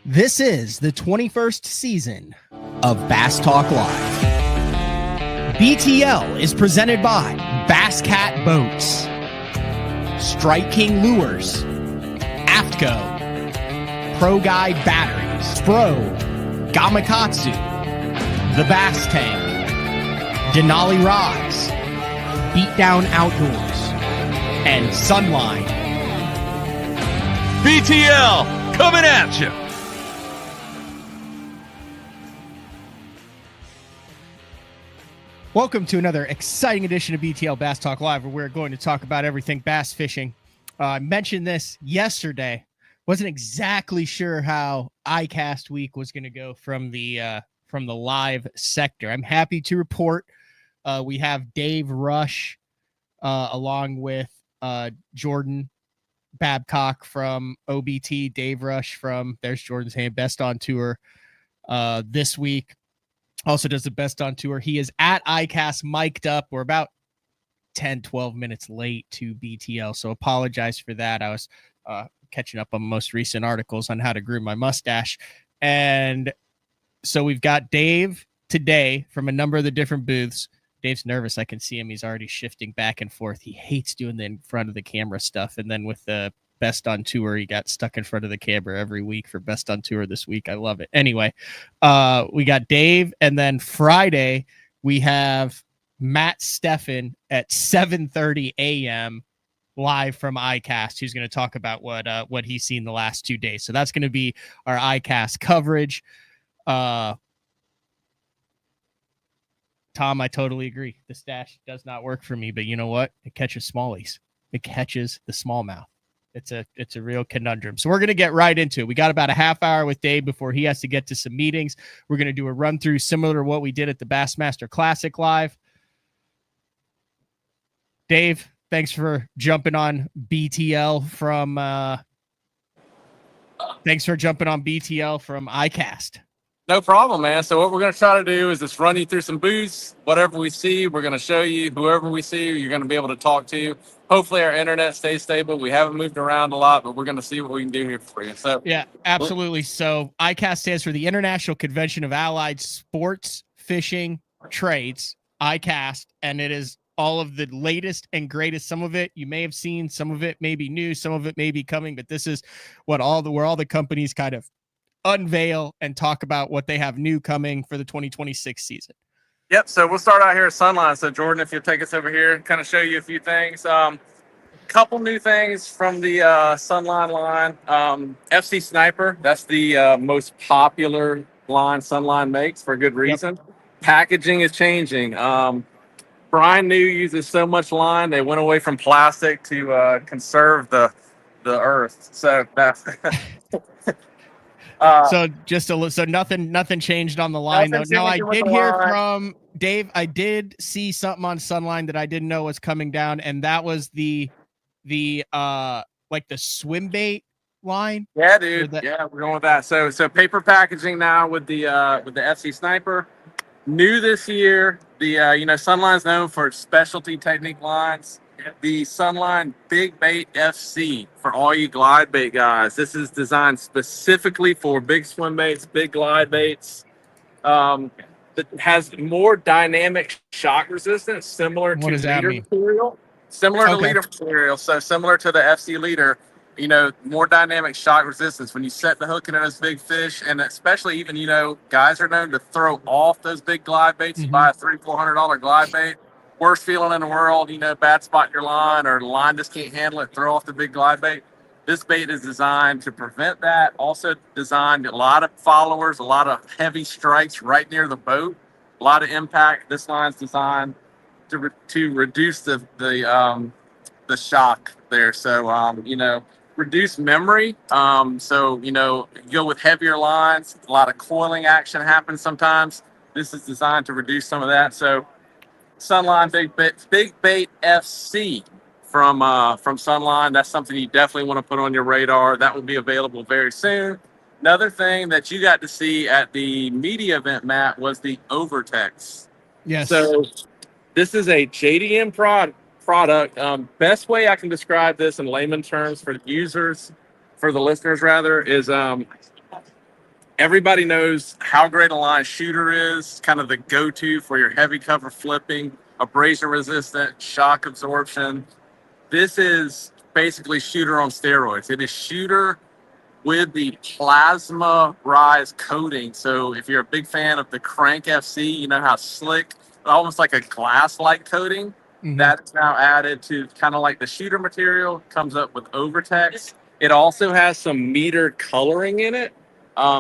This is the 21st season of Bass Talk Live. BTL is presented by Bass Cat Boats, Strike King Lures, AFTCO, Pro Guide Batteries, Spro, Gamakatsu, The Bass Tank, Denali Rods, Beatdown Outdoors, and Sunline. BTL coming at you. Welcome to another exciting edition of BTL Bass Talk Live, where we're going to talk about everything bass fishing. I mentioned this yesterday. Wasn't exactly sure how Icast week was going to go from the live sector. I'm happy to report we have Dave Rush along with Jordan Babcock from OBT, Dave Rush from There's Jordan's Hand Best on Tour this week. Also does the Best on Tour. He is at Icast mic'd up. We're about 10, 12 minutes late to BTL, so apologize for that. I was catching up on most recent articles on how to groom my mustache. And so we've got Dave today from a number of the different booths. Dave's nervous. I can see him. He's already shifting back and forth. He hates doing the in front of the camera stuff. And then with the Best on Tour, he got stuck in front of the camera every week for Best on Tour this week. I love it. Anyway, we got Dave, and then Friday we have Matt Steffen at 7:30 a.m. live from Icast, who's going to talk about what he's seen the last 2 days. So that's going to be our Icast coverage. Tom, I totally agree. The stash does not work for me, but you know what? It catches smallies. It catches the smallmouth. It's a real conundrum. So we're going to get right into it. We got about a half hour with Dave before he has to get to some meetings. We're going to do a run through similar to what we did at the Bassmaster Classic Live. Dave, thanks for jumping on BTL from Icast. No problem, man. So what we're going to try to do is just run you through some booths. Whatever we see, we're going to show you. Whoever we see, you're going to be able to talk to. Hopefully our internet stays stable. We haven't moved around a lot, but we're going to see what we can do here for you. So yeah, absolutely. So ICAST stands for the International Convention of Allied Sports Fishing Trades, ICAST, and it is all of the latest and greatest. Some of it you may have seen, some of it may be new, some of it may be coming, but this is where all the companies kind of unveil and talk about what they have new coming for the 2026 season. Yep. So we'll start out here at Sunline. So Jordan, if you'll take us over here, kind of show you a few things. Couple new things from the Sunline line. FC Sniper. That's the most popular line Sunline makes for good reason. Yep. Packaging is changing. Brian New uses so much line. They went away from plastic to conserve the earth. So that's so nothing changed on the line though. No, I did hear from Dave. I did see something on Sunline that I didn't know was coming down, and that was the like the swim bait line. Yeah, dude. Yeah, we're going with that. So paper packaging now with the FC Sniper. New this year, the Sunline's known for specialty technique lines. The Sunline Big Bait FC for all you glide bait guys. This is designed specifically for big swim baits, big glide baits. It has more dynamic shock resistance, similar to leader material. Similar to leader material, so similar to the FC leader. More dynamic shock resistance when you set the hook into those big fish, and especially even guys are known to throw off those big glide baits. You buy a $300-400 glide bait. Worst feeling in the world, bad spot in your line, or the line just can't handle it, throw off the big glide bait. This bait is designed to prevent that. Also designed a lot of followers, a lot of heavy strikes right near the boat, a lot of impact. This line's designed to reduce the shock there. So, reduce memory. So, go with heavier lines, a lot of coiling action happens sometimes. This is designed to reduce some of that. So, Sunline Big Bait FC from Sunline. That's something you definitely want to put on your radar. That will be available very soon. Another thing that you got to see at the media event, Matt, was the Overtex. Yes. So this is a JDM product. Best way I can describe this in layman terms for the users, for the listeners rather, is everybody knows how great a line shooter is, kind of the go-to for your heavy cover flipping, abrasion resistant, shock absorption. This is basically shooter on steroids. It is shooter with the plasma rise coating. So if you're a big fan of the Crank FC, you know how slick, almost like a glass-like coating. Mhm. That's now added to kind of like the shooter material, comes up with Overtex. It also has some metered coloring in it,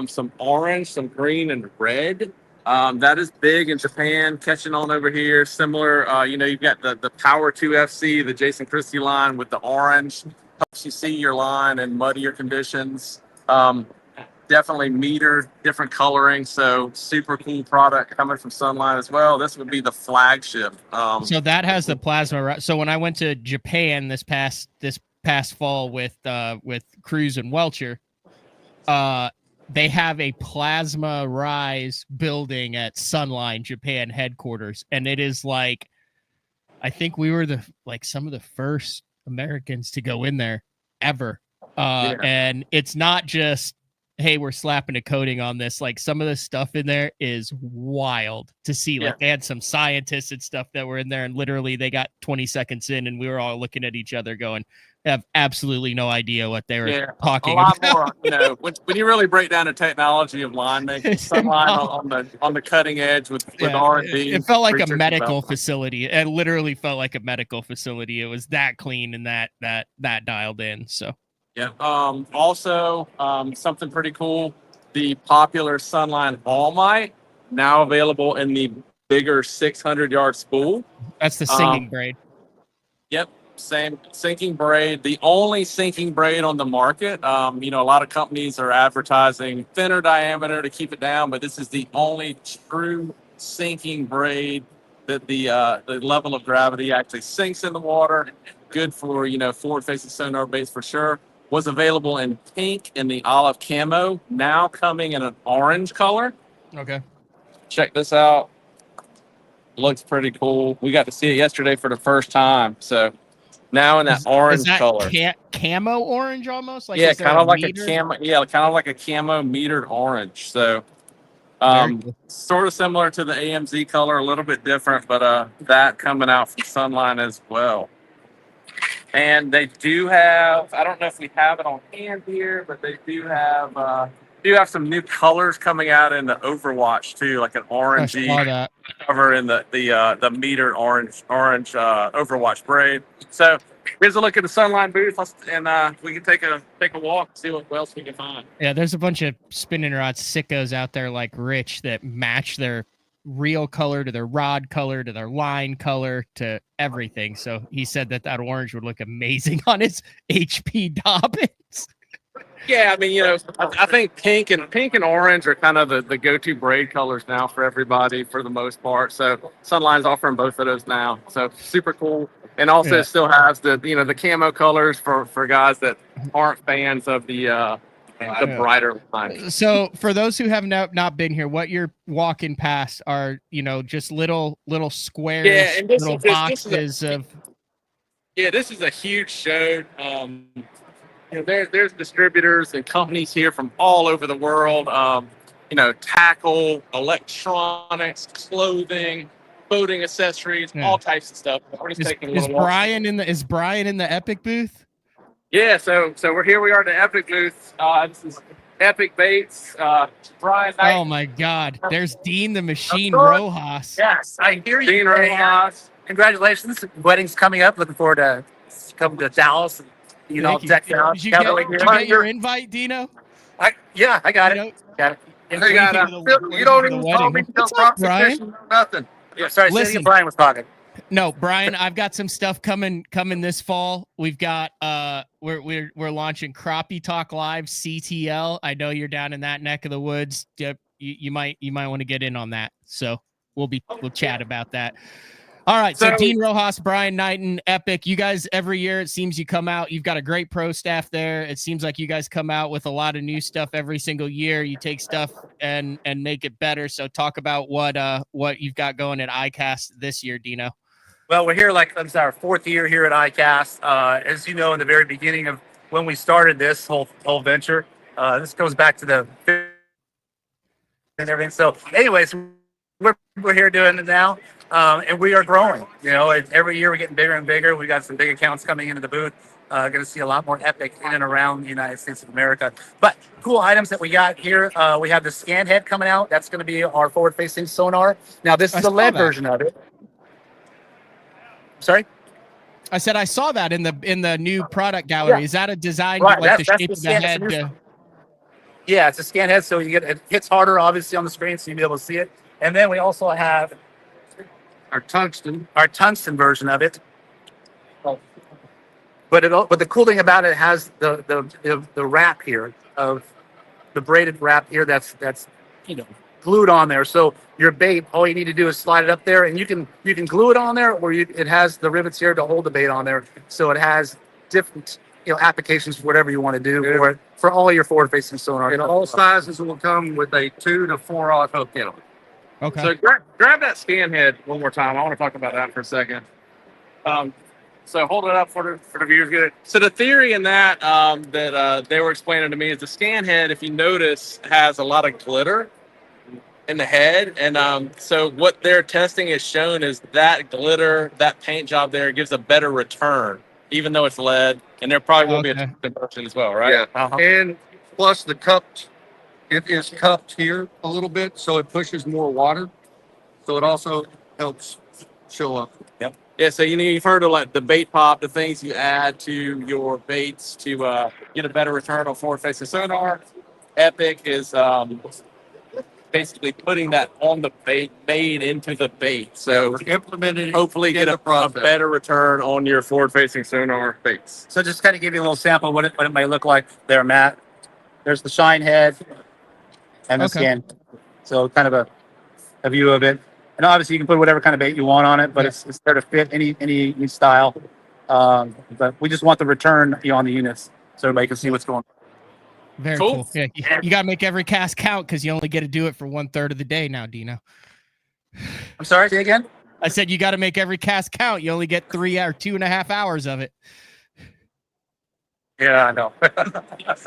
some orange, some green, and red. That is big in Japan, catching on over here. Similar, you've got the Power 2 FC, the Jason Christie line with the orange. Helps you see your line in muddier conditions. Definitely metered, different coloring. So super cool product coming from Sunline as well. This would be the flagship. So that has the plasma. So when I went to Japan this past fall with Cruz and Welcher, they have a plasma rise building at Sunline Japan headquarters, and it is like, I think we were some of the first Americans to go in there ever. And it's not just, hey, we're slapping a coating on this. Like, some of the stuff in there is wild to see. Like, they had some scientists and stuff that were in there, and literally they got 20 seconds in and we were all looking at each other going, have absolutely no idea what they were talking about. A lot more, when you really break down the technology of line making, Sunline on the cutting edge with R&D. It felt like a medical facility. It literally felt like a medical facility. It was that clean and that dialed in. So yeah. Also, something pretty cool. The popular Sunline All Might, now available in the bigger 600-yard spool. That's the singing braid. Yep. Same sinking braid, the only sinking braid on the market. A lot of companies are advertising thinner diameter to keep it down, but this is the only true sinking braid that the level of gravity actually sinks in the water. Good for, forward-facing sonar base for sure. Was available in pink in the olive camo, now coming in an orange color. Okay. Check this out. Looks pretty cool. We got to see it yesterday for the first time, so now in that orange color. Camo orange almost? Like, kind of like a camo. Yeah, kind of like a camo metered orange. So sort of similar to the AMZ color, a little bit different, but that coming out from Sunline as well. And they do have, I don't know if we have it on hand here, but they do have some new colors coming out in the Overwatch too, like an orangey cover in the metered orange Overwatch braid. So here's a look at the Sunline booth, and we can take a walk and see what else we can find. Yeah, there's a bunch of spinning rod sickos out there like Rich that match their real color to their rod color to their line color to everything. So he said that orange would look amazing on his HP Dobbins. Yeah, I mean, I think pink and orange are kind of the go-to braid colors now for everybody for the most part. So Sunline's offering both of those now. So super cool. And also still has the camo colors for guys that aren't fans of the brighter line. So for those who have not been here, what you're walking past are, just little squares, and little boxes of. Yeah, this is a huge show. There's distributors and companies here from all over the world. Tackle, electronics, clothing, boating accessories, all types of stuff. Is Brian in the Epic booth? Yeah, so here we are at the Epic booth. This is Epic Baits. Brian Knight. Oh my God! There's Dean the Machine Rojas. Yes, I hear you. Dean Rojas. Congratulations! Wedding's coming up. Looking forward to coming to Dallas. Decked out. Did you get your invite, Dino? I got it. Got it. You don't even call me Brian. Nothing. Yeah, sorry, Listen, Brian was talking. No, Brian, I've got some stuff coming this fall. We've got we're launching Crappie Talk Live CTL. I know you're down in that neck of the woods. You might want to get in on that. So we'll chat about that. All right, so Dean Rojas, Brian Knighton, Epic. You guys, every year it seems you come out. You've got a great pro staff there. It seems like you guys come out with a lot of new stuff every single year. You take stuff and make it better. So talk about what you've got going at Icast this year, Dino. Well, we're here it's our fourth year here at Icast. As you know, in the very beginning of when we started this whole venture, this goes back to the and everything. So, anyways, we're here doing it now, and we are growing. You know, every year we're getting bigger and bigger. We got some big accounts coming into the booth. Going to see a lot more Epic in and around the United States of America. But cool items that we got here. We have the scan head coming out. That's going to be our forward-facing sonar. Now, this is the LED version of it. Sorry. I said I saw that in the new product gallery. Yeah. Is that a design Right, like the that's shape the of the head? Yeah, it's a scan head, so it hits harder, obviously, on the screen, so you'll be able to see it. And then we also have Our tungsten. our tungsten version of it. But the cool thing about it has the wrap here of the braided wrap here that's glued on there. So your bait, all you need to do is slide it up there, and you can glue it on there, or it has the rivets here to hold the bait on there. So it has different applications for whatever you want to do for all your forward-facing sonar. And all sizes will come with a 2 to 4/0 hook in them. Okay. So grab that scan head one more time. I want to talk about that for a second. So hold it up for the viewers. Good. So the theory in that they were explaining to me is the scan head, if you notice, has a lot of glitter in the head, and so what their testing has shown is that glitter, that paint job there, gives a better return, even though it's lead, and there probably will be a conversion as well, right? Yeah, Uh-huh. and plus the cupped, it is cupped here a little bit, so it pushes more water. So it also helps show up. Yeah, so you've heard of like the bait pop, the things you add to your baits to get a better return on forward-facing sonar. Epic is basically putting that on the bait, made into the bait. So Implemented. hopefully get a better return on your forward-facing sonar baits. So just kind of give you a little sample of what it might look like there, Matt. There's the shine head and the scan. So kind of a view of it. And obviously you can put whatever kind of bait you want on it, but it's there to fit any style. But we just want the return on the units so everybody can see what's going on. Very cool. Yeah, you got to make every cast count because you only get to do it for 1/3 of the day now, Dino. I'm sorry, say again? I said you got to make every cast count. You only get 3 or 2.5 hours of it. Yeah, I know. That's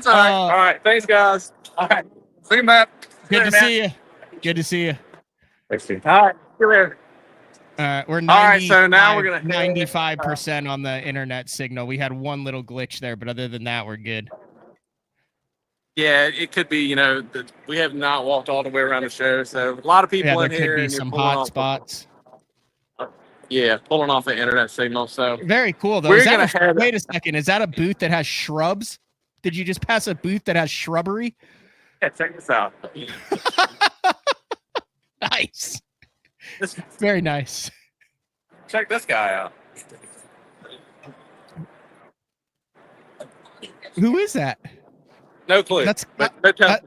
all right. All right, thanks, guys. All right. See you, Matt. Good to see you. Good to see you. Thanks, Steve. All right. See you later. We're 90, All right, so now we're gonna 95% on the internet signal. We had one little glitch there, but other than that, we're good. Yeah, it could be, we have not walked all the way around the show, so a lot of people in there here. could be and you're some pulling hot off- spots. Yeah, pulling off the internet signal. So Very cool, though. We're Is that gonna have- wait a second. Is that a booth that has shrubs? Did you just pass a booth that has shrubbery? yeah, check this out. Nice. Very nice. Check this guy out. Who is that? No clue. That's no tell.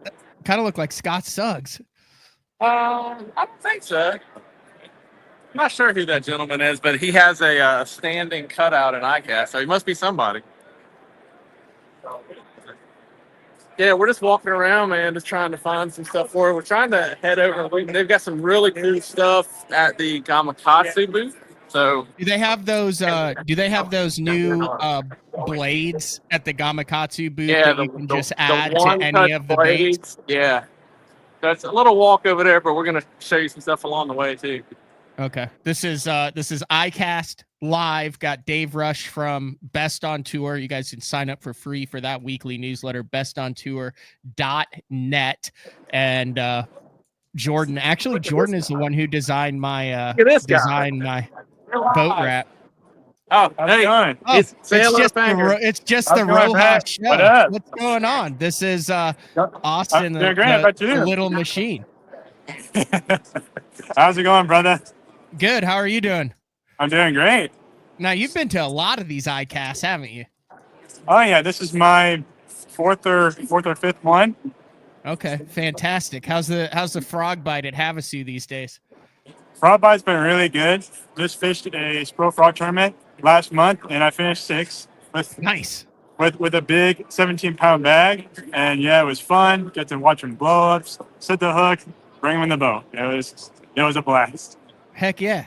kind of look like Scott Suggs. I don't think so. I'm not sure who that gentleman is, but he has a standing cutout in Icast, so he must be somebody. Yeah, we're just walking around, man, just trying to find some stuff for it. We're trying to head over. They've got some really cool stuff at the Gamakatsu booth. So Do they have those? Do they have those new blades at the Gamakatsu booth that you can just add to any of the baits? Yeah, that's a little walk over there, but we're gonna show you some stuff along the way too. Okay, this is Icast live. Got Dave Rush from Best on Tour. You guys can sign up for free for that weekly newsletter, bestontour.net. And Jordan is the one who designed my Look at this guy. boat wrap. Oh, hey, Oh, it's just the Rojas show. What's going on? This is Austin, the little machine. How's it going, brother? Good. How are you doing? I'm doing great. Now, you've been to a lot of these iCasts, haven't you? Oh yeah, this is my fourth or fifth one. Okay, fantastic. How's the frog bite at Havasu these days? Frog bite's been really good. Just fished a Spro frog tournament last month, and I finished 6th Nice. with a big 17-pound bag. And yeah, it was fun. Get to watch them blow ups, set the hook, bring them in the boat. It was a blast. Heck yeah.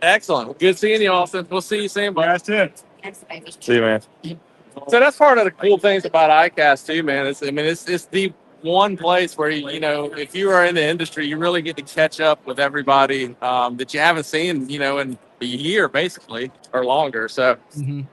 excellent. Good seeing you, Austin. We'll see you soon, You bud. guys too. See you, man. So that's part of the cool things about Icast too, man. It's the one place where you know if you are in the industry, you really get to catch up with everybody that you haven't seen, you know, in a year basically or longer. So Mhm.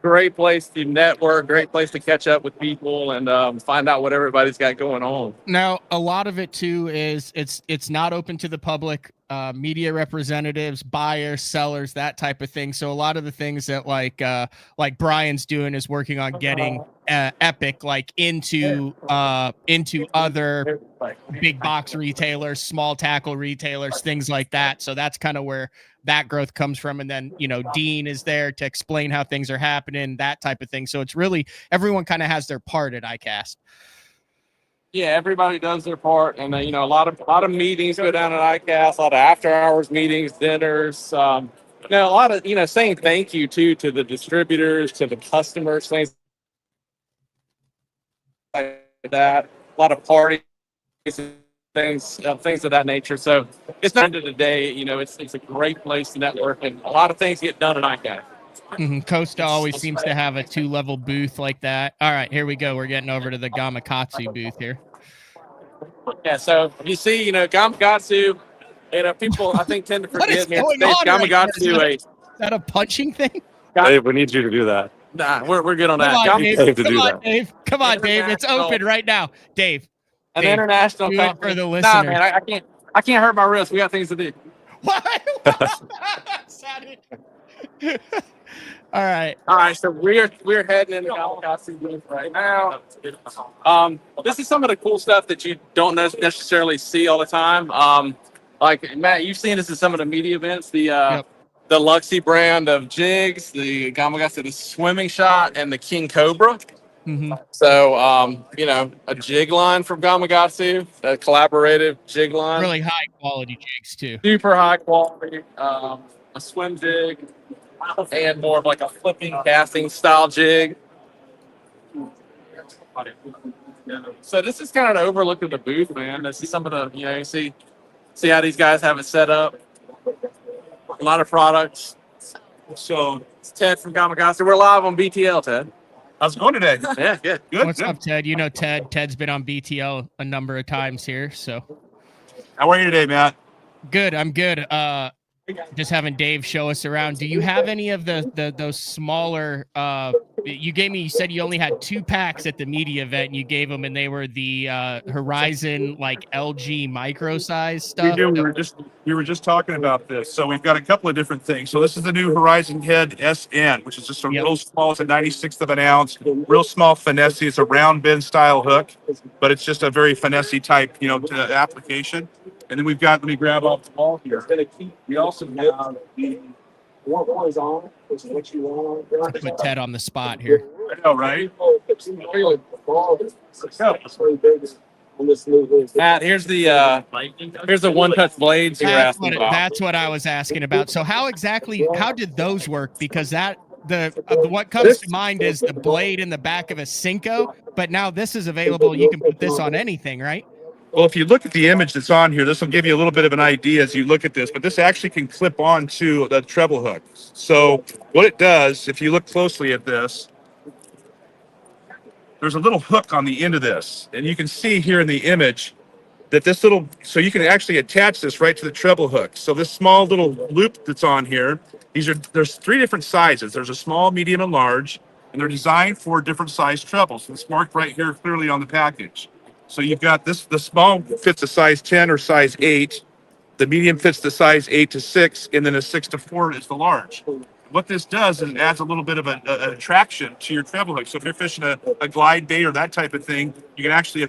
great place to network, great place to catch up with people and find out what everybody's got going on. Now, a lot of it too is it's not open to the public, media representatives, buyers, sellers, that type of thing. So a lot of the things that like Brian's doing is working on getting Epic like into other big box retailers, small tackle retailers, things like that. So that's kind of where that growth comes from. And then, you know, Dean is there to explain how things are happening, that type of thing. So it's really everyone kind of has their part at Icast. Yeah, everybody does their part, and you know, a lot of meetings go down at Icast, a lot of after hours meetings, dinners. You know, a lot of saying thank you to the distributors, to the customers, things like that. A lot of parties, things of that nature. So it's the end of the day, you know, it's a great place to network, and a lot of things get done at Icast. Costa always seems to have a 2-level booth like that. All right, here we go. We're getting over to the Gamakatsu booth here. Yeah, so you see, you know, Gamakatsu, you know, people I think tend to What is forget going here. on right now? Gamakatsu, Is that a punching thing? Dave, we need you to do that. nah, we're good on Come that. on, We need Dave. Dave to Come do on, that. Dave. Come on, Dave. It's open right now. Dave. An Dave, international do it company. for the Nah, listeners. man, I can't hurt my wrist. We got things to do. What? Sorry. All right. All right, so we're heading into Gamakatsu booth right now. This is some of the cool stuff that you don't necessarily see all the time. Like Matt, you've seen this in some of the media events. Yep. The Luxy brand of jigs, the Gamakatsu, the swimming shot, and the King Cobra. Mm-hmm. So, you know, a jig line from Gamakatsu, a collaborative jig line. Really high quality jigs too. Super high quality, a swim jig, and more of like a flipping casting style jig. So this is kind of an overlook of the booth, man. This is some of the, you know, you see how these guys have it set up. A lot of products. So it's Ted from Gamakatsu. We're live on BTL, Ted. How's it going today? Yeah, good. What's up, Ted? You know Ted's been on BTL a number of times here, so How are you today, Matt? good. I'm good. Just having Dave show us around. Do you have any of those smaller you said you only had 2 packs at the media event and you gave them, and they were the Horizon like LG micro size stuff? We were just talking about this. So we've got a couple of different things. So this is the new Horizon Head SN, which is just a real small, it's a 96th of an ounce, real small finesse. It's a round bend style hook, but it's just a very finesse type, you know, application. And then we've got, let me grab off the wall here. We also have the Put Ted on the spot here. I know, right? Matt, here's the one touch blades you're asking about. That's what I was asking about. So how did those work? Because what comes to mind is the blade in the back of a Cinco, but now this is available. You can put this on anything, right? Well, if you look at the image that's on here, this will give you a little bit of an idea as you look at this, but this actually can clip on to the treble hook. So what it does, if you look closely at this, there's a little hook on the end of this. And you can see here in the image that so you can actually attach this right to the treble hook. So this small little loop that's on here, there's 3 different sizes. There's a small, medium, and large, and they're designed for different size trebles. It's marked right here clearly on the package. So you've got this, the small fits a size 10 or size 8, the medium fits the size 8 to 6, and then a 6 to 4 is the large. What this does is it adds a little bit of an attraction to your treble hook. So if you're fishing a glide bait or that type of thing, you can actually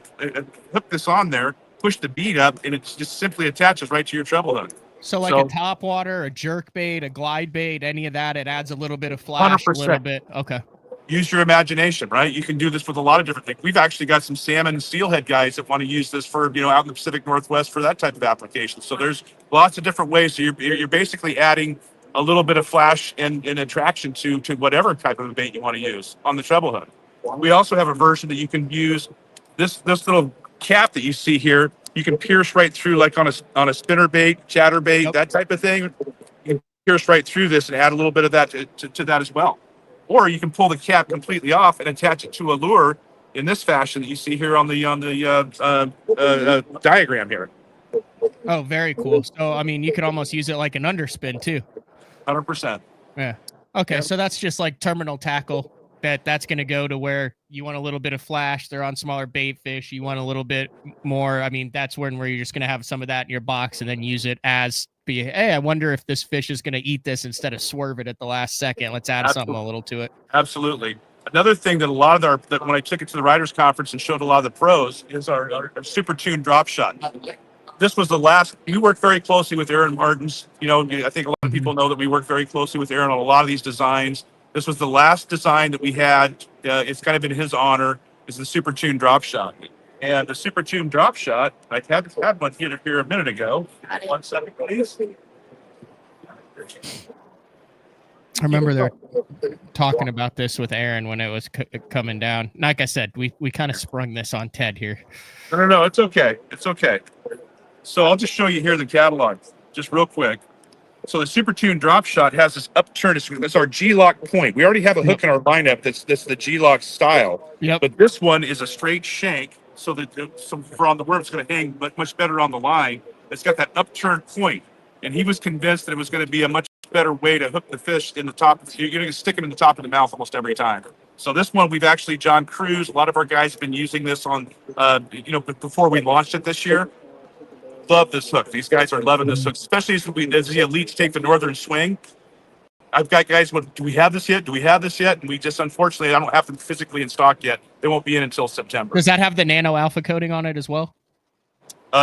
hook this on there, push the bead up, and it just simply attaches right to your treble hook. So a top water, a jerk bait, a glide bait, any of that, it adds a little bit of flash, 100%. a little bit. Okay. Use your imagination, right? You can do this with a lot of different things. We've actually got some salmon and steelhead guys that want to use this for, you know, out in the Pacific Northwest for that type of application. So there's lots of different ways. So you're basically adding a little bit of flash and attraction to whatever type of bait you want to use on the treble hook. We also have a version that you can use this little cap that you see here. You can pierce right through, like on a spinner bait, chatter bait, that type of thing. You can pierce right through this and add a little bit of that to that as well. Or you can pull the cap completely off and attach it to a lure in this fashion that you see here on the diagram here. Oh, very cool. So, I mean, you could almost use it like an underspin too. 100%. Yeah. Okay. Yeah. So that's just like terminal tackle. That's going to go to where you want a little bit of flash. They're on smaller bait fish. You want a little bit more. I mean, that's where you're just going to have some of that in your box and then use it as hey, I wonder if this fish is going to eat this instead of swerve it at the last second. Let's add something a little to it. Absolutely. Another thing that a lot of that when I took it to the Writers Conference and showed a lot of the pros is our super tuned drop shot. This was the last. We worked very closely with Aaron Martins. You know, I think a lot of people know that we work very closely with Aaron on a lot of these designs. This was the last design that we had. It's kind of in his honor. Is the super tuned drop shot. And the super tuned drop shot, I had one here a minute ago. 1 second, please. I remember they're talking about this with Aaron when it was coming down. Like I said, we kind of sprung this on Ted here. No, it's okay. It's okay. So I'll just show you here the catalog, just real quick. So the Super Tune drop shot has this upturn. It's our G-lock point. We already have a hook in our lineup that's the G-lock style. Yep. But this one is a straight shank, so that for on the worm, it's going to hang much better on the line. It's got that upturned point, and he was convinced that it was going to be a much better way to hook the fish in the top. You're going to stick him in the top of the mouth almost every time. So this one, we've actually John Cruz. A lot of our guys have been using this on, before we launched it this year. Love this hook. These guys are loving this hook, especially as the elites take the northern swing. I've got guys, do we have this yet? Do we have this yet? And we just, unfortunately, I don't have them physically in stock yet. They won't be in until September. Does that have the nano alpha coating on it as well?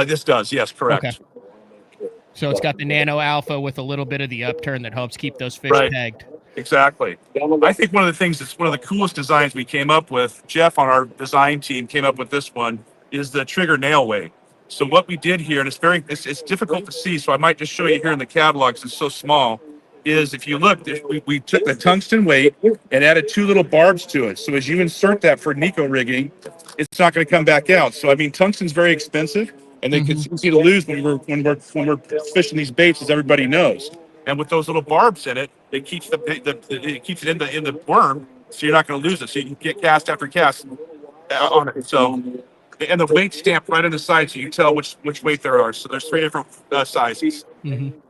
This does. Yes, correct. Okay. So it's got the nano alpha with a little bit of the upturn that helps keep those fish pegged. Exactly. I think one of the things that's one of the coolest designs we came up with, Jeff on our design team came up with this one, is the trigger nail weight. So what we did here, and it's difficult to see, so I might just show you here in the catalog because it's so small, is if you look, we took the tungsten weight and added 2 little barbs to it. So as you insert that for Nico rigging, it's not going to come back out. So I mean, tungsten's very expensive, and it's easy to lose when we're fishing these baits, as everybody knows. And with those little barbs in it, it keeps it keeps it in the worm, so you're not going to lose it. So you can get cast after cast on it. So. And the weight stamp right on the side, so you can tell which weight there are. So there's 3 different sizes.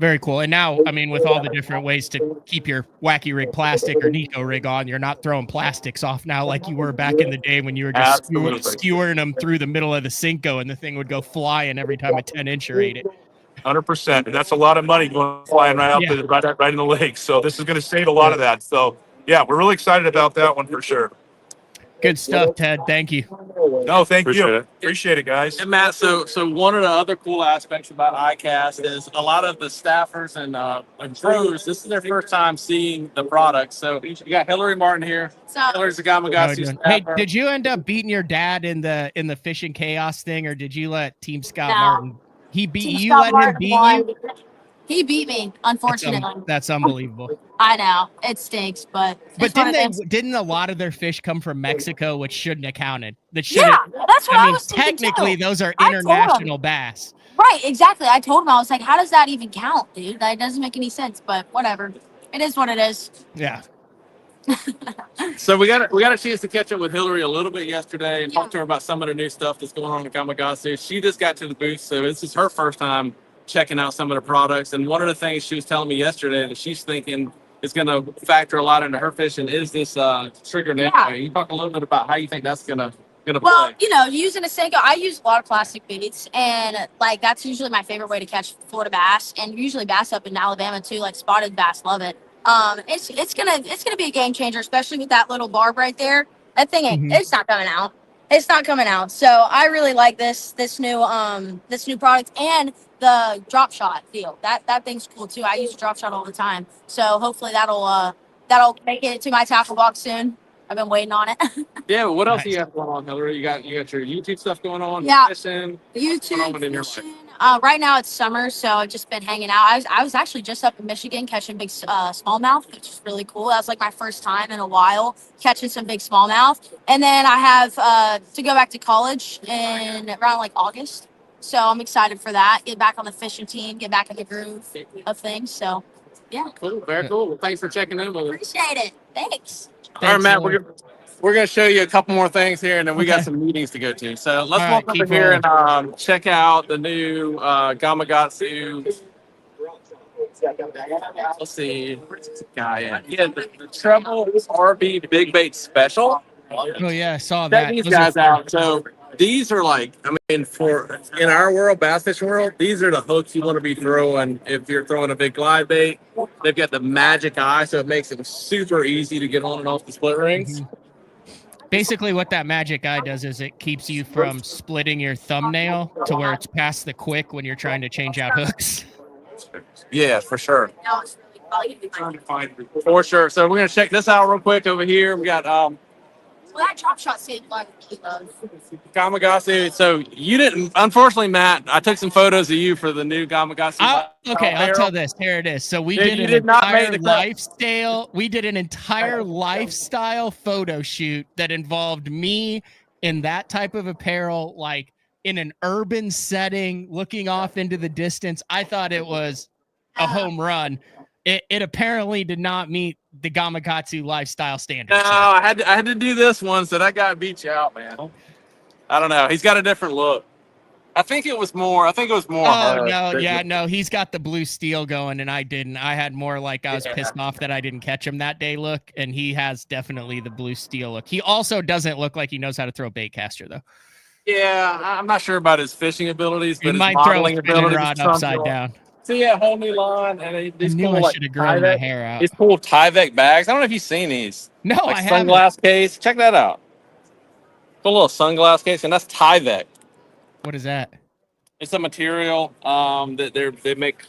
Very cool. And now, I mean, with all the different ways to keep your wacky rig plastic or Nico rig on, you're not throwing plastics off now like you were back in the day when you were just skewering them through the middle of the Cinco and the thing would go flying every time a 10-incher ate it. 100%. And that's a lot of money going flying right out right in the lake. So this is going to save a lot of that. So yeah, we're really excited about that one for sure. Good stuff, Ted. Thank you. No, thank you. Appreciate it, guys. And Matt, so one of the other cool aspects about Icast is a lot of the staffers and crews, this is their first time seeing the product. So you got Hillary Martin here. Hillary's the Gamakatsu staffer. Hey, did you end up beating your dad in the fishing chaos thing, or did you let Team Scott Martin? He beat you. You let him beat you. He beat me, unfortunately. That's unbelievable. I know it stinks, but didn't a lot of their fish come from Mexico, which shouldn't have counted? That's what I was thinking technically, too. those are international bass. Right, exactly. I told him, I was like, "How does that even count, dude? That doesn't make any sense." But whatever, it is what it is. Yeah. So we got a chance to catch up with Hillary a little bit yesterday and talk to her about some of the new stuff that's going on in Gamakatsu. She just got to the booth, so this is her first time checking out some of the products. And one of the things she was telling me yesterday that she's thinking is going to factor a lot into her fishing is this trigger nail. You talk a little bit about how you think that's going to Well, play. Using a Senko, I use a lot of plastic baits, and like that's usually my favorite way to catch Florida bass, and usually bass up in Alabama too. Like spotted bass, love it. It's gonna be a game changer, especially with that little barb right there. That thing, it's not coming out. It's not coming out. So I really like this new product and the drop shot deal. That thing's cool too. I use a drop shot all the time. So hopefully that'll make it to my tackle box soon. I've been waiting on it. Yeah, but what else do you have going on, Hillary? You got your YouTube stuff going on. Yeah, fishing. YouTube. Fishing. Right now it's summer, so I've just been hanging out. I was actually just up in Michigan catching big smallmouth, which is really cool. That was like my first time in a while catching some big smallmouth. And then I have to go back to college in around like August. So I'm excited for that. Get back on the fishing team, get back in the groove of things. So yeah. Cool, very cool. Well, thanks for checking in with us. Appreciate it. Thanks. All right, Matt, we're we're gonna show you a couple more things here, and then we got Okay. some meetings to go to. So let's All walk right, over keep here and check out the new Gamakatsu. Let's see, where's this guy at? Yeah, the Treble RB Big Bait Special. Oh yeah, I saw Check that. these Those are guys out. So these are like, I mean, for in our world, bass fishing world, these are the hooks you want to be throwing if you're throwing a big glide bait. They've got the magic eye, so it makes it super easy to get on and off the split rings. basically what that magic eye does is it keeps you from splitting your thumbnail to where it's past the quick when you're trying to change out hooks. Yeah, for sure. For sure. So we're gonna check this out real quick over here. We got Well, that drop shot saved one. Gamakatsu. So you didn't, unfortunately, Matt. I took some photos of you for the new Gamakatsu. Okay, I'll tell this. Here it is. So we Yeah, did you an did not make entire the cut. lifestyle. We did an entire lifestyle photo shoot that involved me in that type of apparel, like in an urban setting, looking off into the distance. I thought it was a home run. It apparently did not meet the Gamakatsu lifestyle standards. No, I had to do this one, so that guy beat you out, man. I don't know. He's got a different look. I think it was more. Oh her. no, yeah, no, he's got the blue steel going, and I didn't. I had more like I was pissed off that I didn't catch him that day look, and he has definitely the blue steel look. He also doesn't look like he knows how to throw a bait caster though. Yeah, I'm not sure about his fishing abilities, He but his might throw a modeling spinning abilities. rod upside down. So yeah, whole new line, and these I knew cool I like should have grown my Tyvek. hair out. These cool Tyvek bags. I don't know if you've seen these. No, Like I haven't. sunglass case. Check that out. Cool little sunglass case, and that's Tyvek. What is that? It's a material that they make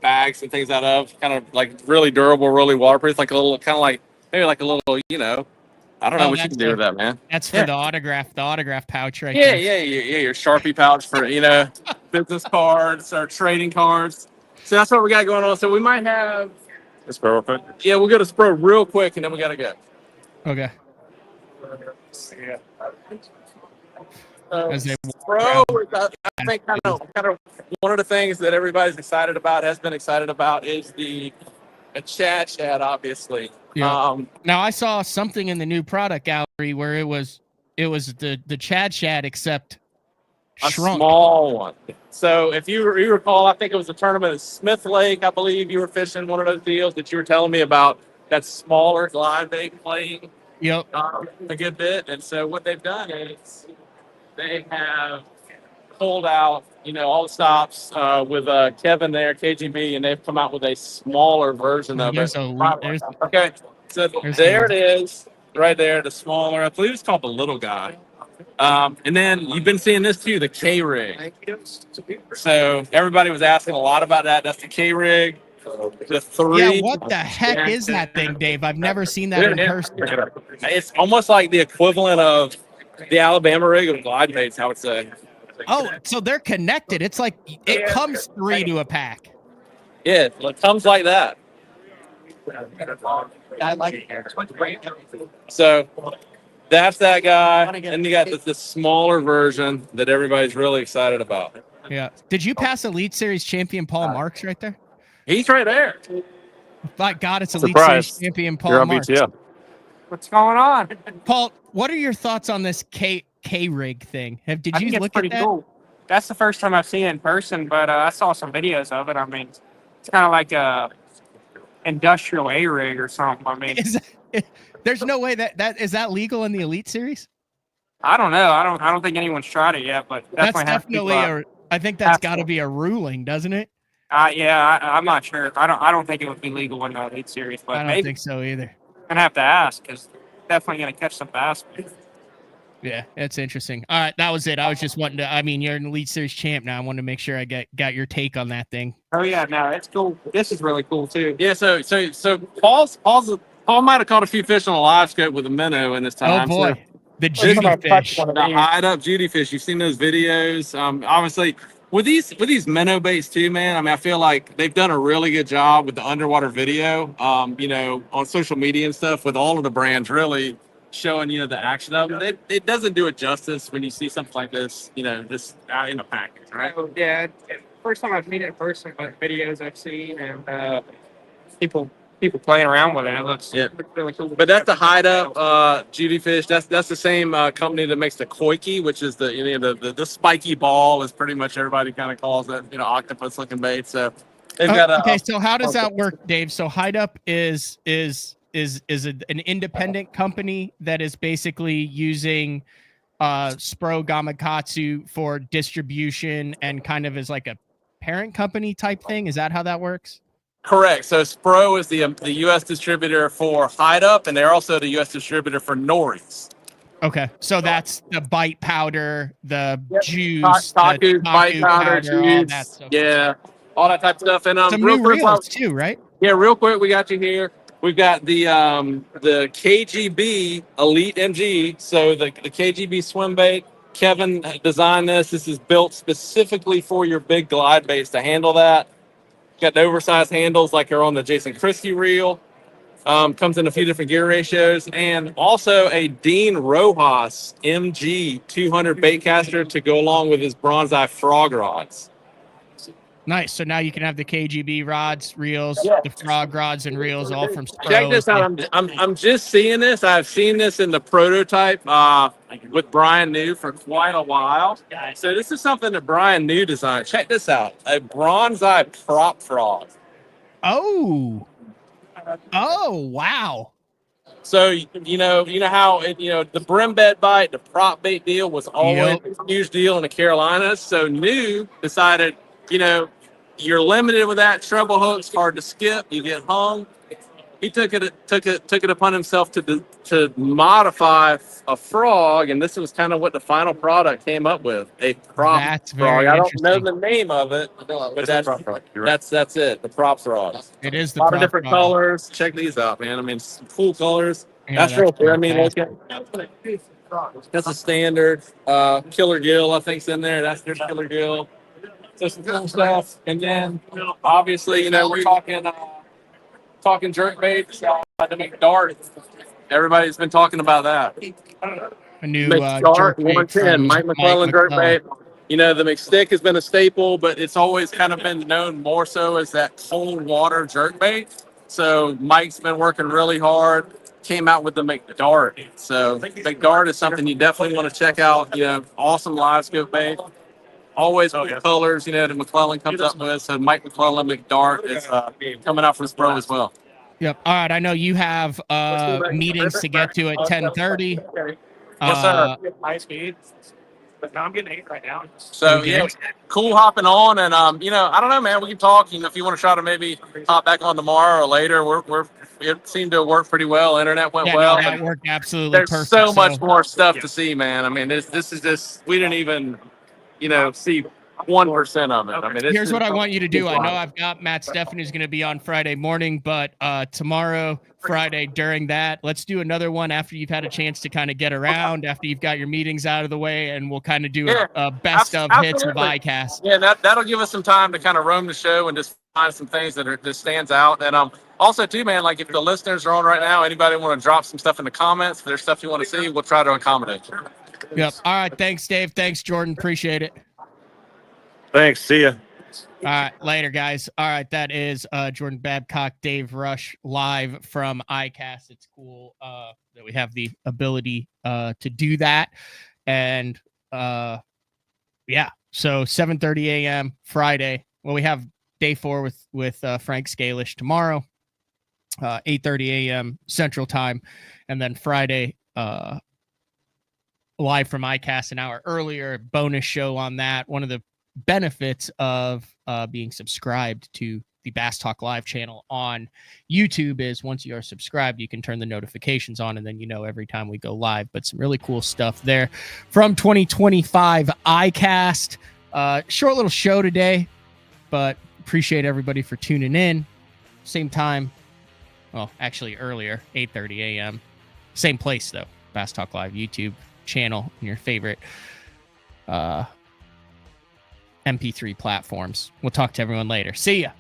bags and things out of, kind of like really durable, really waterproof, like a little, kind of like maybe like a little, I don't know what you can do with that, man. That's for the autograph pouch right Yeah, there. yeah, your Sharpie pouch for business cards or trading cards. So that's what we got going on. So we might have Spro real quick. Yeah, we'll go to Spro real quick, and then we gotta go. Okay. As they Spro, I think kind of one of the things that everybody's excited about, has been excited about, is the Chad, obviously. Yeah. Now I saw something in the new product gallery where it was the Chad except A shrunk. small one. So if you recall, I think it was a tournament at Smith Lake. I believe you were fishing one of those deals that you were telling me about. That smaller glide bait playing Yep. a good bit. And so what they've done is they have pulled out, all the stops with Kevin there, KGB, and they've come out with a smaller version of There's it. Okay, so there it is, right there, the smaller. I believe it's called the little guy. And then you've been seeing this too, the K rig. So everybody was asking a lot about that. That's the K rig. The 3. Yeah, what the heck is that thing, Dave? I've never seen that in person. It's almost like the equivalent of the Alabama rig of glide baits, I would say. Oh, so they're connected. It's like it comes 3 to a pack. Yeah, it comes like that. I like it. So that's that guy. And you got the smaller version that everybody's really excited about. Yeah. Did you pass Elite Series champion Paul Marks right there? He's right there. By God, it's Elite Surprise. Series champion You're Paul on Marks. BTL. What's going on? Paul, what are your thoughts on this K rig thing? Did I you think it's look pretty at that? cool. That's the first time I've seen it in person, but I saw some videos of it. I mean, it's kind of like a industrial A rig or something. I mean, There's no way that is that legal in the Elite Series? I don't know. I don't think anyone's tried it yet, but That's definitely have definitely I think that's got to be a ruling, doesn't it? I'm not sure. I don't think it would be legal in the Elite Series, but I don't maybe think so either. I'm gonna have to ask because definitely gonna catch some bass. Yeah, that's interesting. All right, that was it. I was just wanting to. I mean, you're an Elite Series champ now. I wanted to make sure I got your take on that thing. Oh yeah, no, it's cool. This is really cool too. Yeah, so Paul might have caught a few fish on a live scope with a minnow in this time. Oh boy, So the this Judy is our fish. the hide up Judy fish. You've seen those videos. Obviously with these minnow baits too, man. I mean, I feel like they've done a really good job with the underwater video. On social media and stuff, with all of the brands really showing the action of them. It doesn't do it justice when you see something like this, this out in a package, right? So, yeah, first time I've seen it in person, but videos I've seen and people people playing around with it. It looks Yeah. really cool. But that's the Hide Up Judy fish. That's the same company that makes the koiki, which is the spiky ball, is pretty much everybody kind of calls it. Octopus looking bait. So they've got Okay, so how does that work, Dave? So Hide Up is an independent company that is basically using Spro Gamakatsu for distribution and kind of is like a parent company type thing. Is that how that works? Correct. So Spro is the U.S. distributor for Hide Up, and they're also the U.S. distributor for Nori's. Okay, so that's the bite powder, the juice, Taku, bite powder, all that juice, stuff. yeah, all that type of stuff. And Some real new quick, reels too, right? yeah, real quick, we got you here. We've got the KGB Elite MG. So the KGB swim bait. Kevin designed this. This is built specifically for your big glide baits to handle that. Got the oversized handles like are on the Jason Christie reel. Comes in a few different gear ratios, and also a Dean Rojas MG 200 bait caster to go along with his bronze eye frog rods. Nice. So now you can have the KGB rods, reels, Yeah. the frog rods and reels, all from Spro. Check this out. I'm just seeing this. I've seen this in the prototype with Brian New for quite a while. So this is something that Brian New designed. Check this out. A bronze eye prop frog. Oh, wow. So you know how the brim bed bite, the prop bait deal was always a huge deal in the Carolinas. So New decided, you're limited with that. Treble hooks hard to skip. You get hung. He took it upon himself to modify a frog, and this was kind of what the final product came up with, a prop That's frog. very I don't know interesting. the name of it, but that's it. The prop frog. It is the A lot of prop different frog. colors. Check these out, man. I mean, some cool colors. Yeah, That's real cool. I mean, look fantastic. at that's a standard killer gill. I think's in there. That's their killer gill. So some cool stuff. And then obviously, we're talking jerk baits. The McDart. Everybody's been talking about that. A new McDart jerk bait 110, from Mike McClellan jerk McClellan. bait. The McStick has been a staple, but it's always kind of been known more so as that cold water jerk bait. So Mike's been working really hard. Came out with the McDart. So McDart is something you definitely want to check out. Awesome live scope bait. Always cool colors, that McClellan comes up with. So Mike McClellan McDart is coming out from Spro as well. Yep. All right. I know you have meetings to get to at 10:30. Yes, sir. High speed. But no, I'm getting 8 right now. So cool hopping on, and I don't know, man. We can talk. If you want to try to maybe hop back on tomorrow or later, it seemed to work pretty well. Internet went well. No, that worked absolutely There's perfect. so much more stuff to see, man. I mean, this is just we didn't even see 1% of it. I mean, here's what I want you to do. I know I've got Matt Steffen who's going to be on Friday morning, but tomorrow, Friday, during that, let's do another one after you've had a chance to kind of get around, after you've got your meetings out of the way, and we'll kind of do a best of hits of Icast. Yeah, that'll give us some time to kind of roam the show and just find some things that just stands out. And also too, man, like if the listeners are on right now, anybody want to drop some stuff in the comments, if there's stuff you want to see, we'll try to accommodate. Yep. All right. Thanks, Dave. Thanks, Jordan. Appreciate it. Thanks. See ya. All right, later, guys. All right, that is Jordan Babcock, Dave Rush, live from Icast. It's cool that we have the ability to do that. And yeah, so 7:30 a.m. Friday. Well, we have day 4 with Frank Scalish tomorrow, 8:30 a.m. Central Time, and then Friday live from Icast an hour earlier. Bonus show on that. One of the benefits of being subscribed to the Bass Talk Live channel on YouTube is once you are subscribed, you can turn the notifications on, and then every time we go live. But some really cool stuff there from 2025 Icast. Short little show today, but appreciate everybody for tuning in. Same time, well, actually earlier, 8:30 a.m. Same place though, Bass Talk Live YouTube channel and your favorite MP3 platforms. We'll talk to everyone later. See ya.